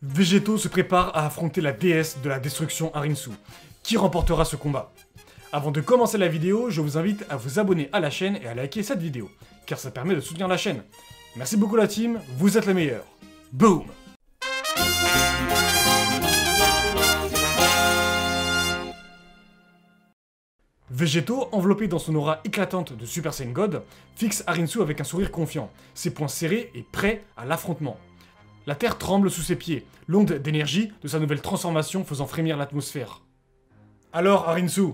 Végéto se prépare à affronter la déesse de la destruction Arinsu. Qui remportera ce combat? Avant de commencer la vidéo, je vous invite à vous abonner à la chaîne et à liker cette vidéo, car ça permet de soutenir la chaîne. Merci beaucoup la team, vous êtes les meilleurs. Boom! Végéto, enveloppé dans son aura éclatante de Super Saiyan God, fixe Arinsu avec un sourire confiant, ses poings serrés et prêts à l'affrontement. La terre tremble sous ses pieds, l'onde d'énergie de sa nouvelle transformation faisant frémir l'atmosphère. Alors, Arinsu,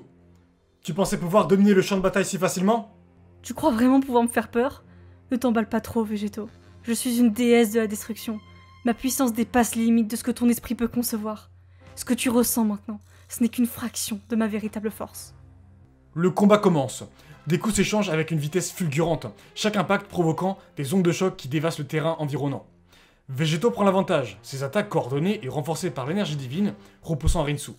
tu pensais pouvoir dominer le champ de bataille si facilement? Tu crois vraiment pouvoir me faire peur? Ne t'emballe pas trop, Végéto. Je suis une déesse de la destruction. Ma puissance dépasse les limites de ce que ton esprit peut concevoir. Ce que tu ressens maintenant, ce n'est qu'une fraction de ma véritable force. Le combat commence. Des coups s'échangent avec une vitesse fulgurante, chaque impact provoquant des ondes de choc qui dévastent le terrain environnant. Végéto prend l'avantage, ses attaques coordonnées et renforcées par l'énergie divine, repoussant Arinsu.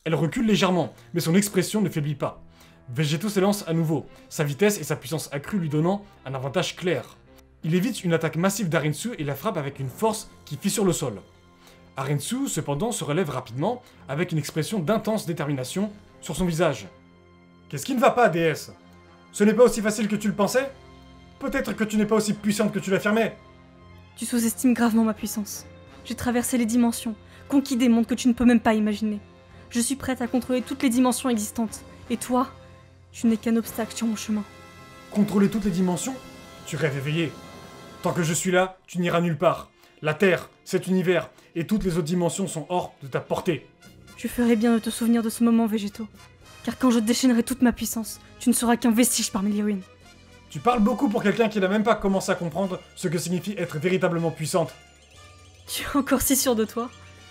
Elle recule légèrement, mais son expression ne faiblit pas. Végéto s'élance à nouveau, sa vitesse et sa puissance accrue lui donnant un avantage clair. Il évite une attaque massive d'Arinsu et la frappe avec une force qui fissure le sol. Arinsu, cependant, se relève rapidement, avec une expression d'intense détermination sur son visage. Qu'est-ce qui ne va pas, déesse? Ce n'est pas aussi facile que tu le pensais? Peut-être que tu n'es pas aussi puissante que tu l'affirmais. Tu sous-estimes gravement ma puissance. J'ai traversé les dimensions, conquis des mondes que tu ne peux même pas imaginer. Je suis prête à contrôler toutes les dimensions existantes. Et toi, tu n'es qu'un obstacle sur mon chemin. Contrôler toutes les dimensions? Tu rêves éveillé. Tant que je suis là, tu n'iras nulle part. La Terre, cet univers et toutes les autres dimensions sont hors de ta portée. Je ferais bien de te souvenir de ce moment, Végéto. Car quand je déchaînerai toute ma puissance, tu ne seras qu'un vestige parmi les ruines. Tu parles beaucoup pour quelqu'un qui n'a même pas commencé à comprendre ce que signifie être véritablement puissante. Tu es encore si sûr de toi?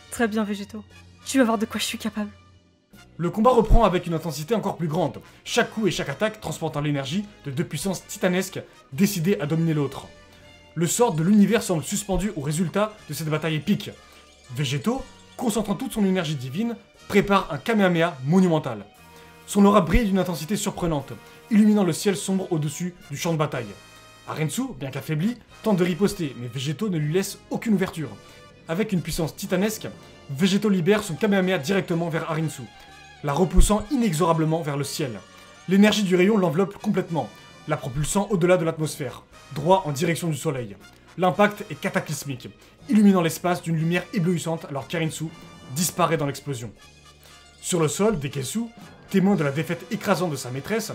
Très bien, Végéto. Tu vas voir de quoi je suis capable. Le combat reprend avec une intensité encore plus grande, chaque coup et chaque attaque transportant l'énergie de deux puissances titanesques décidées à dominer l'autre. Le sort de l'univers semble suspendu au résultat de cette bataille épique. Végéto, concentrant toute son énergie divine, prépare un Kamehameha monumental. Son aura brille d'une intensité surprenante, illuminant le ciel sombre au-dessus du champ de bataille. Arinsu, bien qu'affaibli, tente de riposter, mais Végéto ne lui laisse aucune ouverture. Avec une puissance titanesque, Végéto libère son Kamehameha directement vers Arinsu, la repoussant inexorablement vers le ciel. L'énergie du rayon l'enveloppe complètement, la propulsant au-delà de l'atmosphère, droit en direction du soleil. L'impact est cataclysmique, illuminant l'espace d'une lumière éblouissante alors qu'Arinsu disparaît dans l'explosion. Sur le sol, Dekesu, témoin de la défaite écrasante de sa maîtresse,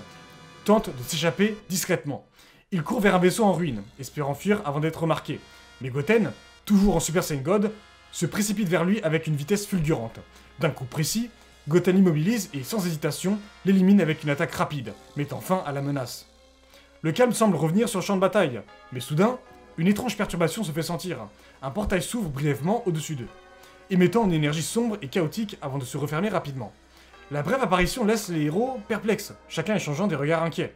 tente de s'échapper discrètement. Il court vers un vaisseau en ruine, espérant fuir avant d'être remarqué. Mais Goten, toujours en Super Saiyan God, se précipite vers lui avec une vitesse fulgurante. D'un coup précis, Goten l'immobilise et, sans hésitation, l'élimine avec une attaque rapide, mettant fin à la menace. Le calme semble revenir sur le champ de bataille, mais soudain, une étrange perturbation se fait sentir. Un portail s'ouvre brièvement au-dessus d'eux, émettant une énergie sombre et chaotique avant de se refermer rapidement. La brève apparition laisse les héros perplexes, chacun échangeant des regards inquiets.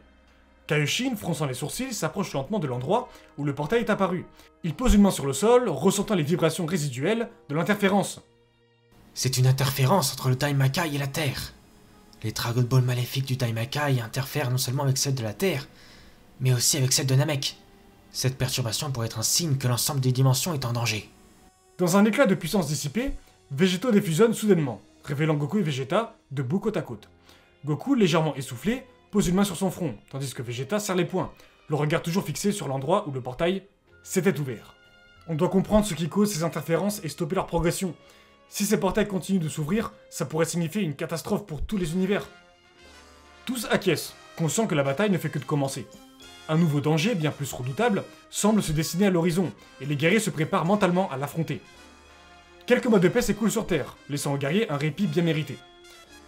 Kaioshin, fronçant les sourcils, s'approche lentement de l'endroit où le portail est apparu. Il pose une main sur le sol, ressentant les vibrations résiduelles de l'interférence. C'est une interférence entre le Daimakai et la Terre. Les Dragon Ball maléfiques du Daimakai interfèrent non seulement avec celles de la Terre, mais aussi avec celles de Namek. Cette perturbation pourrait être un signe que l'ensemble des dimensions est en danger. Dans un éclat de puissance dissipée, Végéto défusionne soudainement, révélant Goku et Vegeta debout côte à côte. Goku, légèrement essoufflé, pose une main sur son front, tandis que Vegeta serre les poings, le regard toujours fixé sur l'endroit où le portail s'était ouvert. On doit comprendre ce qui cause ces interférences et stopper leur progression. Si ces portails continuent de s'ouvrir, ça pourrait signifier une catastrophe pour tous les univers. Tous acquiescent, conscients que la bataille ne fait que de commencer. Un nouveau danger, bien plus redoutable, semble se dessiner à l'horizon, et les guerriers se préparent mentalement à l'affronter. Quelques mois de paix s'écoulent sur Terre, laissant aux guerriers un répit bien mérité.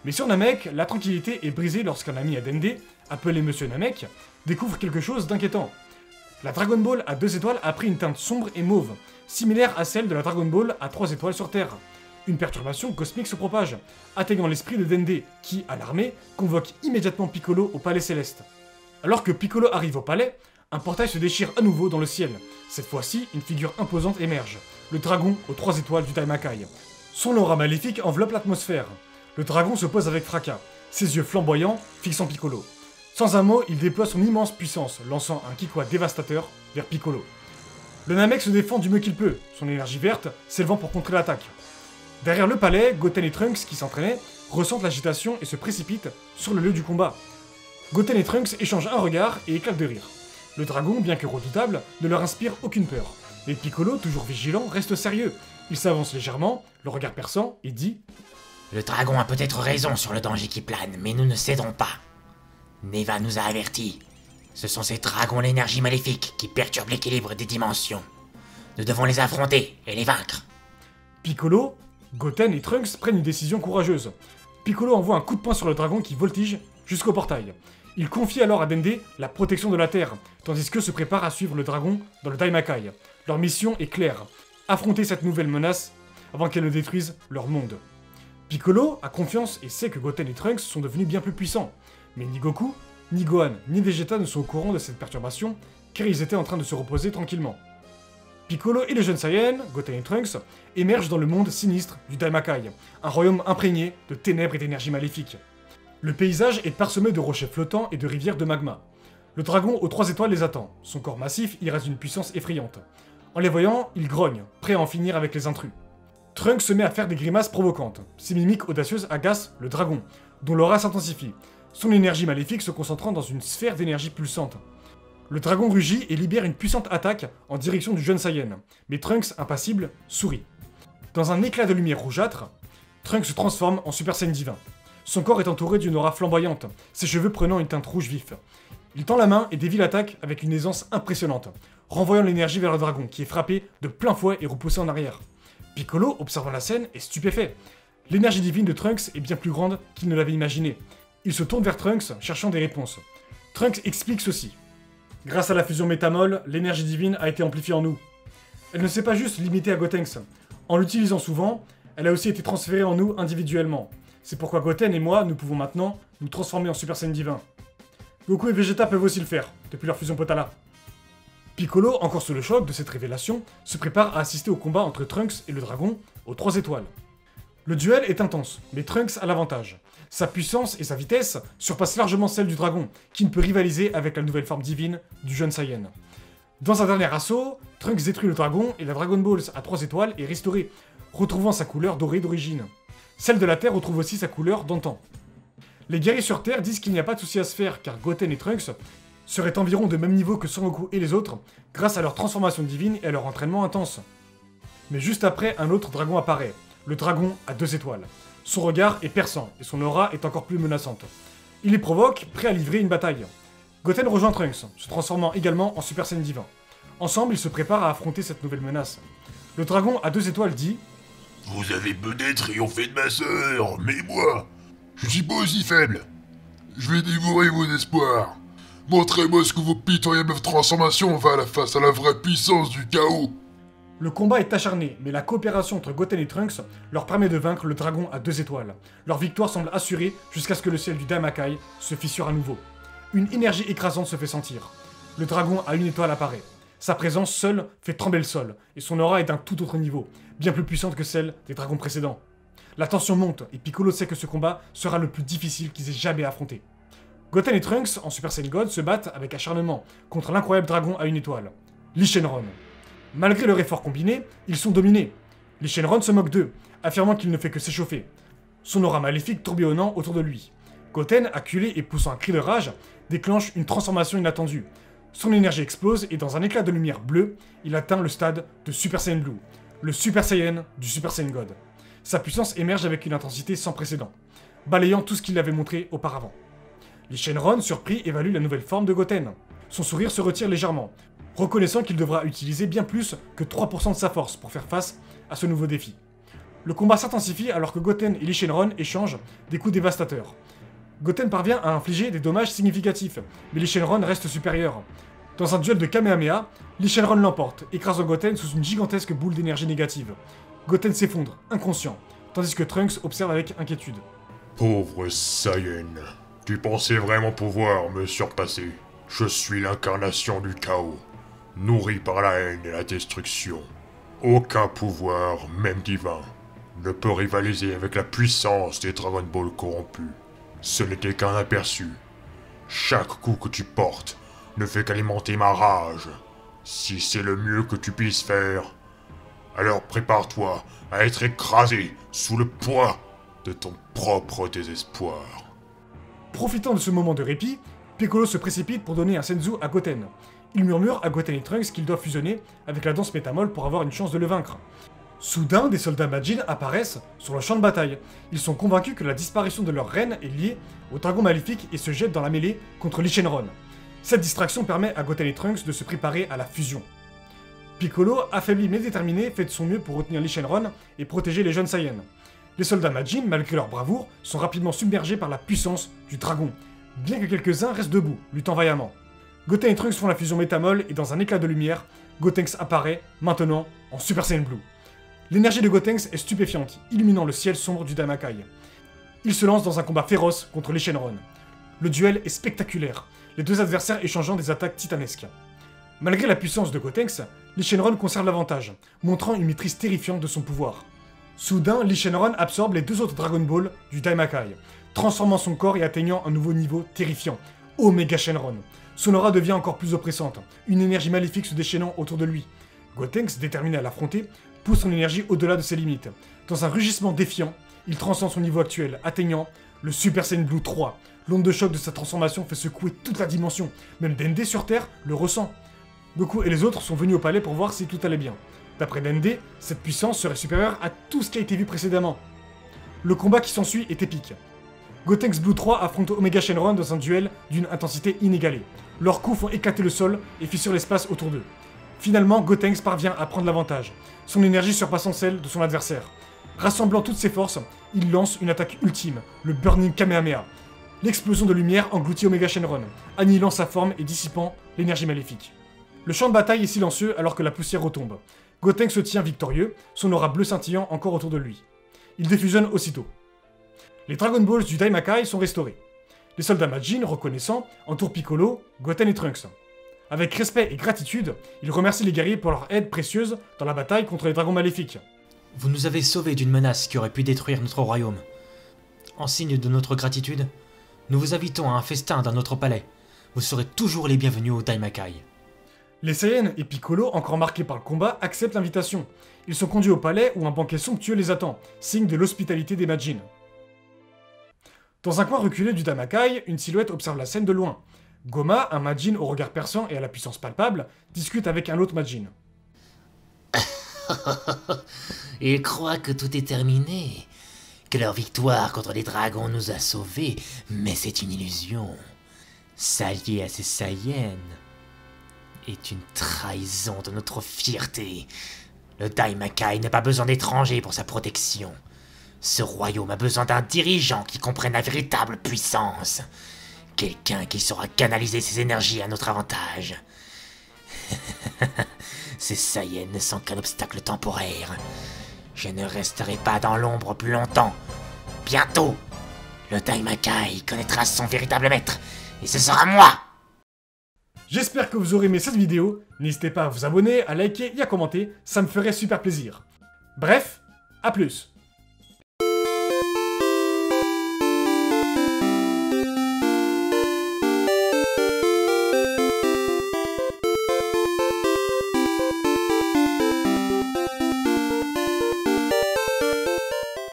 Mais sur Namek, la tranquillité est brisée lorsqu'un ami à Dende, appelé Monsieur Namek, découvre quelque chose d'inquiétant. La Dragon Ball à 2 étoiles a pris une teinte sombre et mauve, similaire à celle de la Dragon Ball à 3 étoiles sur Terre. Une perturbation cosmique se propage, atteignant l'esprit de Dende, qui, alarmé, convoque immédiatement Piccolo au Palais Céleste. Alors que Piccolo arrive au palais, un portail se déchire à nouveau dans le ciel. Cette fois-ci, une figure imposante émerge, le dragon aux 3 étoiles du Daimakai. Son aura maléfique enveloppe l'atmosphère. Le dragon se pose avec fracas, ses yeux flamboyants fixant Piccolo. Sans un mot, il déploie son immense puissance, lançant un Kikwa dévastateur vers Piccolo. Le Namek se défend du mieux qu'il peut, son énergie verte s'élevant pour contrer l'attaque. Derrière le palais, Goten et Trunks, qui s'entraînaient, ressentent l'agitation et se précipitent sur le lieu du combat. Goten et Trunks échangent un regard et éclatent de rire. Le dragon, bien que redoutable, ne leur inspire aucune peur. Mais Piccolo, toujours vigilant, reste sérieux. Il s'avance légèrement, le regard perçant, et dit « Le dragon a peut-être raison sur le danger qui plane, mais nous ne céderons pas. Neva nous a avertis. Ce sont ces dragons d'énergie maléfique qui perturbent l'équilibre des dimensions. Nous devons les affronter et les vaincre. » Piccolo, Goten et Trunks prennent une décision courageuse. Piccolo envoie un coup de poing sur le dragon qui voltige jusqu'au portail. Il confie alors à Dende la protection de la Terre, tandis qu'eux se préparent à suivre le dragon dans le Daimakai. Leur mission est claire, affronter cette nouvelle menace avant qu'elle ne détruise leur monde. Piccolo a confiance et sait que Goten et Trunks sont devenus bien plus puissants, mais ni Goku, ni Gohan, ni Vegeta ne sont au courant de cette perturbation, car ils étaient en train de se reposer tranquillement. Piccolo et les jeunes Saiyans, Goten et Trunks, émergent dans le monde sinistre du Daimakai, un royaume imprégné de ténèbres et d'énergie maléfique. Le paysage est parsemé de rochers flottants et de rivières de magma. Le dragon aux 3 étoiles les attend, son corps massif irrasie d'une puissance effrayante. En les voyant, il grogne, prêt à en finir avec les intrus. Trunks se met à faire des grimaces provocantes. Ses mimiques audacieuses agacent le dragon, dont l'aura s'intensifie, son énergie maléfique se concentrant dans une sphère d'énergie pulsante. Le dragon rugit et libère une puissante attaque en direction du jeune Saiyan, mais Trunks, impassible, sourit. Dans un éclat de lumière rougeâtre, Trunks se transforme en Super Saiyan divin. Son corps est entouré d'une aura flamboyante, ses cheveux prenant une teinte rouge vif. Il tend la main et dévie l'attaque avec une aisance impressionnante, renvoyant l'énergie vers le dragon, qui est frappé de plein fouet et repoussé en arrière. Piccolo, observant la scène, est stupéfait. L'énergie divine de Trunks est bien plus grande qu'il ne l'avait imaginé. Il se tourne vers Trunks, cherchant des réponses. Trunks explique ceci. Grâce à la fusion métamol, l'énergie divine a été amplifiée en nous. Elle ne s'est pas juste limitée à Gotenks. En l'utilisant souvent, elle a aussi été transférée en nous individuellement. C'est pourquoi Goten et moi, nous pouvons maintenant nous transformer en Super Saiyan divin. Goku et Vegeta peuvent aussi le faire, depuis leur fusion Potala. Piccolo, encore sous le choc de cette révélation, se prépare à assister au combat entre Trunks et le dragon, aux 3 étoiles. Le duel est intense, mais Trunks a l'avantage. Sa puissance et sa vitesse surpassent largement celle du dragon, qui ne peut rivaliser avec la nouvelle forme divine du jeune Saiyan. Dans un dernier assaut, Trunks détruit le dragon et la Dragon Ball à 3 étoiles est restaurée, retrouvant sa couleur dorée d'origine. Celle de la Terre retrouve aussi sa couleur d'antan. Les guerriers sur Terre disent qu'il n'y a pas de souci à se faire, car Goten et Trunks seraient environ de même niveau que Son Goku et les autres, grâce à leur transformation divine et à leur entraînement intense. Mais juste après, un autre dragon apparaît, le dragon à 2 étoiles. Son regard est perçant, et son aura est encore plus menaçante. Il les provoque, prêt à livrer une bataille. Goten rejoint Trunks, se transformant également en Super Saiyan divin. Ensemble, ils se préparent à affronter cette nouvelle menace. Le dragon à 2 étoiles dit « Vous avez peut-être triomphé de ma sœur, mais moi, je suis pas aussi faible. Je vais dévorer vos espoirs. Montrez-moi ce que vos pitoyables transformations valent face à la vraie puissance du chaos. » Le combat est acharné, mais la coopération entre Goten et Trunks leur permet de vaincre le dragon à 2 étoiles. Leur victoire semble assurée jusqu'à ce que le ciel du Daimakai se fissure à nouveau. Une énergie écrasante se fait sentir. Le dragon à 1 étoile apparaît. Sa présence seule fait trembler le sol, et son aura est d'un tout autre niveau, bien plus puissante que celle des dragons précédents. La tension monte, et Piccolo sait que ce combat sera le plus difficile qu'ils aient jamais affronté. Goten et Trunks, en Super Saiyan God, se battent avec acharnement contre l'incroyable dragon à 1 étoile, Lee Shenron. Malgré leur effort combiné, ils sont dominés. Lee Shenron se moque d'eux, affirmant qu'il ne fait que s'échauffer. Son aura maléfique tourbillonnant autour de lui. Goten, acculé et poussant un cri de rage, déclenche une transformation inattendue. Son énergie explose et dans un éclat de lumière bleue, il atteint le stade de Super Saiyan Blue, le Super Saiyan du Super Saiyan God. Sa puissance émerge avec une intensité sans précédent, balayant tout ce qu'il avait montré auparavant. Lee Shenron, surpris, évalue la nouvelle forme de Goten. Son sourire se retire légèrement, reconnaissant qu'il devra utiliser bien plus que 3% de sa force pour faire face à ce nouveau défi. Le combat s'intensifie alors que Goten et Lee Shenron échangent des coups dévastateurs. Goten parvient à infliger des dommages significatifs, mais Lee Shenron reste supérieur. Dans un duel de Kamehameha, Lee Shenron l'emporte, écrasant Goten sous une gigantesque boule d'énergie négative. Goten s'effondre, inconscient, tandis que Trunks observe avec inquiétude. Pauvre Saiyan, tu pensais vraiment pouvoir me surpasser. Je suis l'incarnation du chaos, nourri par la haine et la destruction. Aucun pouvoir, même divin, ne peut rivaliser avec la puissance des Dragon Ball corrompus. Ce n'était qu'un aperçu. Chaque coup que tu portes ne fait qu'alimenter ma rage. Si c'est le mieux que tu puisses faire, alors prépare-toi à être écrasé sous le poids de ton propre désespoir. Profitant de ce moment de répit, Piccolo se précipite pour donner un senzu à Goten. Il murmure à Goten et Trunks qu'ils doivent fusionner avec la danse métamol pour avoir une chance de le vaincre. Soudain, des soldats Majin apparaissent sur le champ de bataille. Ils sont convaincus que la disparition de leur reine est liée au dragon maléfique et se jettent dans la mêlée contre Lee Shenron. Cette distraction permet à Goten et Trunks de se préparer à la fusion. Piccolo, affaibli mais déterminé, fait de son mieux pour retenir Lee Shenron et protéger les jeunes Saiyans. Les soldats Majin, malgré leur bravoure, sont rapidement submergés par la puissance du dragon, bien que quelques-uns restent debout, luttant vaillamment. Goten et Trunks font la fusion métamol et dans un éclat de lumière, Gotenks apparaît, maintenant, en Super Saiyan Blue. L'énergie de Gotenks est stupéfiante, illuminant le ciel sombre du Daimakai. Il se lance dans un combat féroce contre Lee Shenron. Le duel est spectaculaire, les deux adversaires échangeant des attaques titanesques. Malgré la puissance de Gotenks, Lee Shenron conserve l'avantage, montrant une maîtrise terrifiante de son pouvoir. Soudain, Lee Shenron absorbe les deux autres Dragon Ball du Daimakai, transformant son corps et atteignant un nouveau niveau terrifiant, Omega Shenron. Son aura devient encore plus oppressante, une énergie maléfique se déchaînant autour de lui. Gotenks, déterminé à l'affronter, pousse son énergie au-delà de ses limites. Dans un rugissement défiant, il transcende son niveau actuel, atteignant le Super Saiyan Blue 3. L'onde de choc de sa transformation fait secouer toute la dimension, même Dende sur Terre le ressent. Goku et les autres sont venus au palais pour voir si tout allait bien. D'après Dende, cette puissance serait supérieure à tout ce qui a été vu précédemment. Le combat qui s'ensuit est épique. Gotenks Blue 3 affronte Omega Shenron dans un duel d'une intensité inégalée. Leurs coups font éclater le sol et fissurent l'espace autour d'eux. Finalement, Gotenks parvient à prendre l'avantage, son énergie surpassant celle de son adversaire. Rassemblant toutes ses forces, il lance une attaque ultime, le Burning Kamehameha. L'explosion de lumière engloutit Omega Shenron, annihilant sa forme et dissipant l'énergie maléfique. Le champ de bataille est silencieux alors que la poussière retombe. Gotenks se tient victorieux, son aura bleu scintillant encore autour de lui. Il défusionne aussitôt. Les Dragon Balls du Daimakai sont restaurés. Les soldats Majin, reconnaissants, entourent Piccolo, Goten et Trunks. Avec respect et gratitude, ils remercient les guerriers pour leur aide précieuse dans la bataille contre les dragons maléfiques. Vous nous avez sauvés d'une menace qui aurait pu détruire notre royaume. En signe de notre gratitude, nous vous invitons à un festin dans notre palais. Vous serez toujours les bienvenus au Daimakai. Les Saiyans et Piccolo, encore marqués par le combat, acceptent l'invitation. Ils sont conduits au palais où un banquet somptueux les attend, signe de l'hospitalité des Majin. Dans un coin reculé du Daimakai, une silhouette observe la scène de loin. Goma, un Majin au regard perçant et à la puissance palpable, discute avec un autre Majin. Ils croient que tout est terminé, que leur victoire contre les dragons nous a sauvés, mais c'est une illusion. S'allier à ces Saiyans est une trahison de notre fierté. Le Daimakai n'a pas besoin d'étrangers pour sa protection. Ce royaume a besoin d'un dirigeant qui comprenne la véritable puissance. Quelqu'un qui saura canaliser ses énergies à notre avantage. Ces Saiyans ne sont qu'un obstacle temporaire. Je ne resterai pas dans l'ombre plus longtemps. Bientôt, le Daimakai connaîtra son véritable maître, et ce sera moi! J'espère que vous aurez aimé cette vidéo, n'hésitez pas à vous abonner, à liker et à commenter, ça me ferait super plaisir. Bref, à plus!